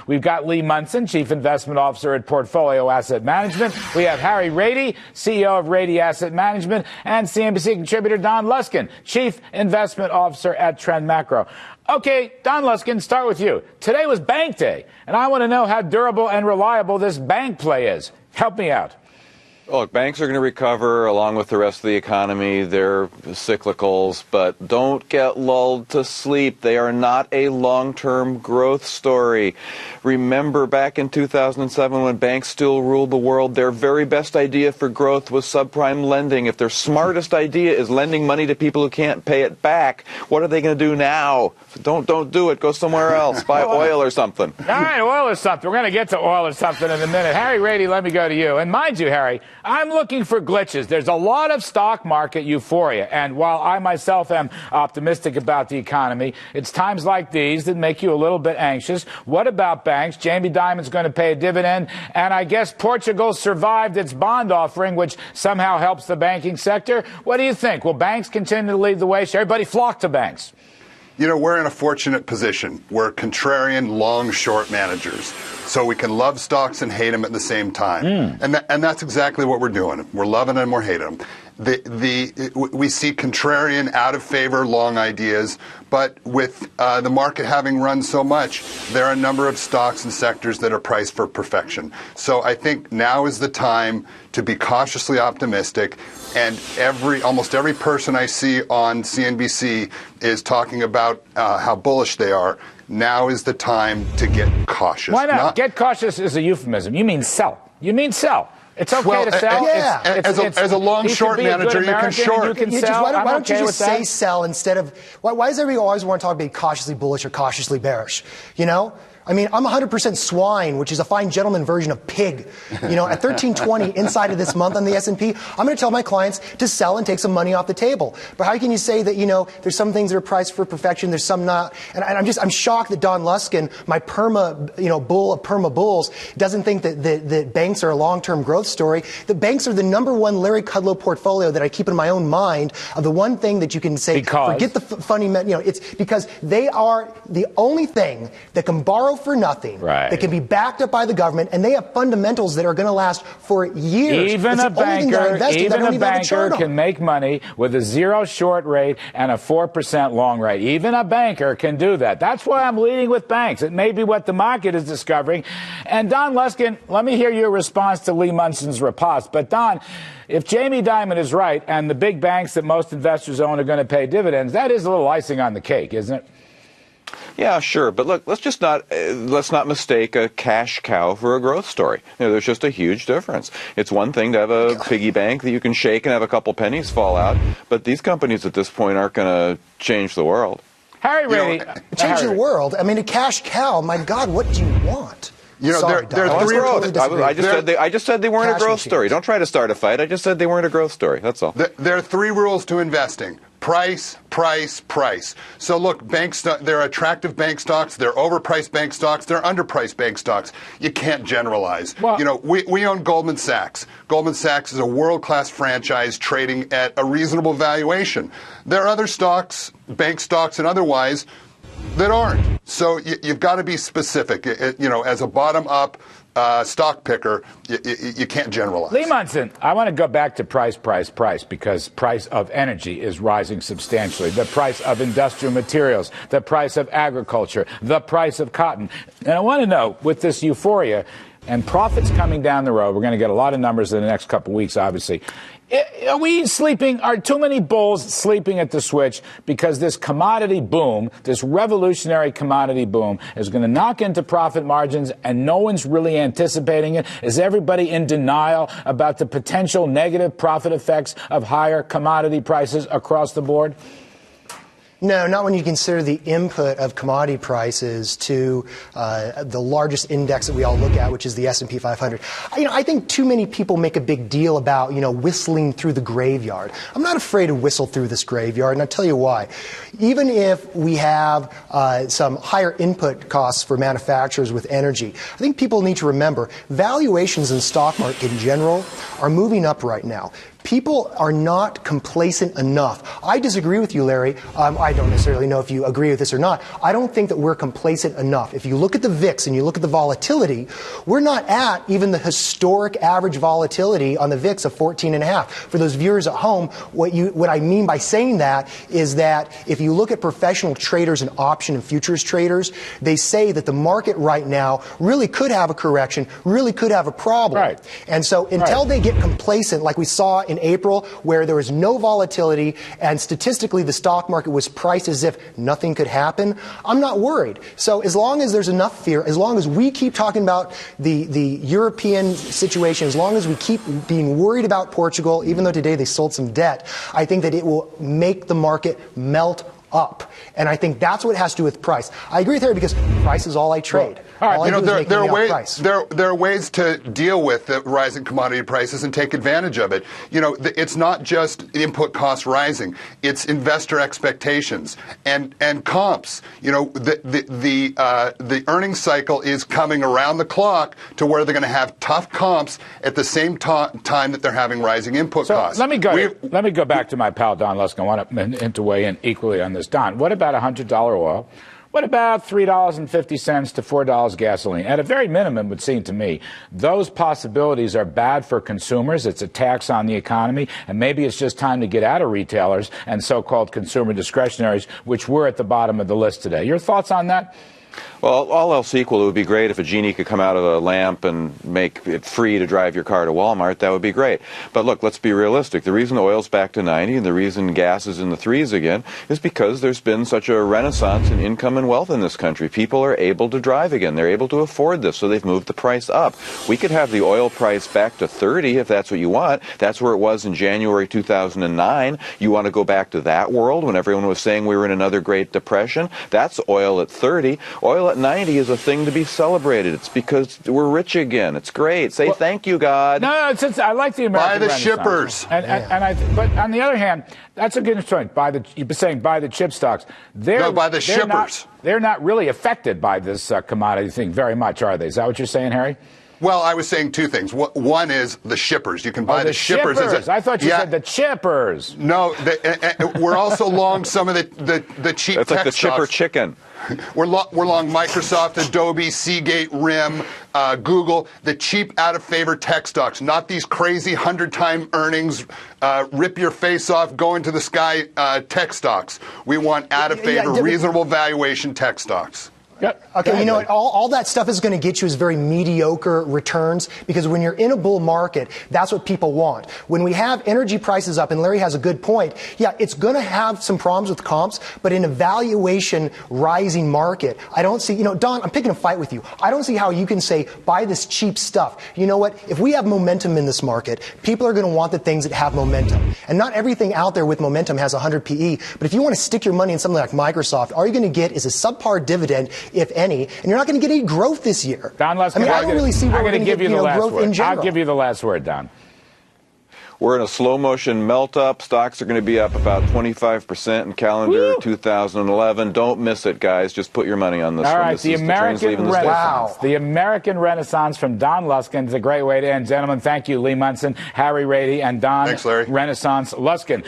We've got Lee Munson, Chief Investment Officer at Portfolio Asset Management. We have Harry Rady, CEO of Rady Asset Management, and CNBC contributor Don Luskin, Chief Investment Officer at Trend Macro. Okay, Don Luskin, start with you. Today was bank day, and I want to know how durable and reliable this bank play is. Help me out. Look, banks are going to recover along with the rest of the economy. They're cyclicals, but don't get lulled to sleep. They are not a long-term growth story. Remember back in 2007 when banks still ruled the world, their very best idea for growth was subprime lending. If their smartest idea is lending money to people who can't pay it back, what are they going to do now? Don't do it. Go somewhere else. Buy oil or something. All right, oil or something. We're going to get to oil or something in a minute. Harry Rady, let me go to you. And mind you, Harry, I'm looking for glitches. There's a lot of stock market euphoria. And while I myself am optimistic about the economy, it's times like these that make you a little bit anxious. What about banks? Jamie Dimon's going to pay a dividend. And I guess Portugal survived its bond offering, which somehow helps the banking sector. What do you think? Will banks continue to lead the way? Should everybody flock to banks? You know, we're in a fortunate position. We're contrarian long-short managers. So we can love stocks and hate them at the same time. And that's exactly what we're doing. We're loving them, we're hating them. We see contrarian, out-of-favor, long ideas. But with the market having run so much, there are a number of stocks and sectors that are priced for perfection. So I think now is the time to be cautiously optimistic. And almost every person I see on CNBC is talking about how bullish they are. Now is the time to get cautious. Why not? Get cautious is a euphemism. You mean sell. You mean sell. It's okay to sell. As a long-short manager, you can short. Why don't you just say sell instead of... Why does everybody always want to talk about cautiously bullish or cautiously bearish? You know? I mean, I'm 100% swine, which is a fine gentleman version of pig. You know, at 1320 inside of this month on the S&P, I'm going to tell my clients to sell and take some money off the table. But how can you say that, you know, there's some things that are priced for perfection, there's some not? And I'm shocked that Don Luskin, my bull of perma bulls, doesn't think that banks are a long-term growth story. The banks are the number one Larry Kudlow portfolio that I keep in my own mind of the one thing that you can say, forget the funny, you know, it's because they are the only thing that can borrow for nothing, that can be backed up by the government, and they have fundamentals that are going to last for years. Even a banker can make money with a 0 short rate and a 4% long rate. Even a banker can do that. That's why I'm leading with banks. It may be what the market is discovering. And Don Luskin, let me hear your response to Lee Munson's riposte. But Don, if Jamie Dimon is right and the big banks that most investors own are going to pay dividends, that is a little icing on the cake, isn't it? Yeah, sure. But look, let's not mistake a cash cow for a growth story. You know, there's just a huge difference. It's one thing to have a piggy bank that you can shake and have a couple pennies fall out. But these companies at this point aren't going to change the world. Harry Rady. Change the world? I mean, a cash cow, my God, what do you want? You know, they're I just said they weren't a growth story. Don't try to start a fight. I just said they weren't a growth story. That's all. There are 3 rules to investing. Price, price, price. So look, there are attractive bank stocks, there are overpriced bank stocks, there are underpriced bank stocks. You can't generalize. Well, you know, we own Goldman Sachs. Goldman Sachs is a world-class franchise trading at a reasonable valuation. There are other stocks, bank stocks and otherwise, that aren't. So you've got to be specific. You know, as a bottom-up stock picker, you can't generalize. Lee Munson, I want to go back to price, because price of energy is rising substantially. The price of industrial materials, the price of agriculture, the price of cotton. And I want to know, with this euphoria and profits coming down the road, we're going to get a lot of numbers in the next couple of weeks, obviously. Are too many bulls sleeping at the switch because this commodity boom, this revolutionary commodity boom, is going to knock into profit margins and no one's really anticipating it? Is everybody in denial about the potential negative profit effects of higher commodity prices across the board? No, not when you consider the input of commodity prices to the largest index that we all look at, which is the S&P 500. You know, I think too many people make a big deal about, you know, whistling through the graveyard. I'm not afraid to whistle through this graveyard, and I'll tell you why. Even if we have some higher input costs for manufacturers with energy, I think people need to remember valuations in the stock market in general are moving up right now. people are not complacent enough. I disagree with you, Larry. I don't necessarily know if you agree with this or not. I don't think that we're complacent enough. If you look at the VIX and you look at the volatility, we're not at even the historic average volatility on the VIX of 14.5. For those viewers at home, what I mean by saying that is that if you look at professional traders and option and futures traders, they say that the market right now really could have a correction, really could have a problem. Right. And so until they get complacent, like we saw in April, where there was no volatility and statistically the stock market was priced as if nothing could happen, I'm not worried. So as long as there's enough fear, as long as we keep talking about the European situation, as long as we keep being worried about Portugal, even though today they sold some debt, I think that it will make the market melt up. And I think that's what it has to do with price. I agree with Harry because price is all I trade. All right, there are ways to deal with the rising commodity prices and take advantage of it. It's not just input costs rising; it's investor expectations and comps. The earnings cycle is coming around the clock to where they're going to have tough comps at the same time that they're having rising input costs. Let me go back to my pal Don Luskin. I want him to weigh in equally on this. Don, what about $100 oil? What about $3.50 to $4 gasoline? At a very minimum, it would seem to me, those possibilities are bad for consumers. It's a tax on the economy, and maybe it's just time to get out of retailers and so-called consumer discretionaries, which were at the bottom of the list today. Your thoughts on that? Well, all else equal, it would be great if a genie could come out of a lamp and make it free to drive your car to Walmart. That would be great. But look, let's be realistic. The reason oil's back to 90 and the reason gas is in the 3s again is because there's been such a renaissance in income and wealth in this country. People are able to drive again. They're able to afford this, so they've moved the price up. We could have the oil price back to 30 if that's what you want. That's where it was in January 2009. You want to go back to that world when everyone was saying we were in another Great Depression? That's oil at 30. Oil at 90 is a thing to be celebrated. It's because we're rich again. It's great. Say thank you, God. No, I like the American Buy the Renaissance. shippers. But on the other hand, that's a good point. You've been saying buy the chip stocks. Buy the shippers. They're not really affected by this commodity thing very much, are they? Is that what you're saying, Harry? Well, I was saying two things. One is the shippers. You can buy the shippers. I thought you said the chippers. No, we're also long some of the cheap It's tech like the chipper stocks. chicken. We're long Microsoft, Adobe, Seagate, RIM, Google, the cheap, out-of-favor tech stocks, not these crazy 100-time earnings, rip your face off, go into the sky tech stocks. We want out-of-favor, reasonable valuation tech stocks. Yep. Okay, you know what? All that stuff is going to get you is very mediocre returns because when you're in a bull market, that's what people want. When we have energy prices up, and Larry has a good point, yeah, it's going to have some problems with comps, but in a valuation rising market, I don't see, Don, I'm picking a fight with you. I don't see how you can say, buy this cheap stuff. You know what? If we have momentum in this market, people are going to want the things that have momentum. And not everything out there with momentum has 100 PE, but if you want to stick your money in something like Microsoft, all you're going to get is a subpar dividend, if any, and you're not going to get any growth this year. Don Luskin, I don't really see where we're going to get growth in general. I'll give you the last word, Don. We're in a slow motion melt up. Stocks are going to be up about 25% in calendar 2011. Don't miss it, guys. Just put your money on this one. All right, the American Renaissance. The American Renaissance from Don Luskin is a great way to end. Gentlemen, thank you. Lee Munson, Harry Rady, and Don Thanks, Larry. Renaissance Luskin.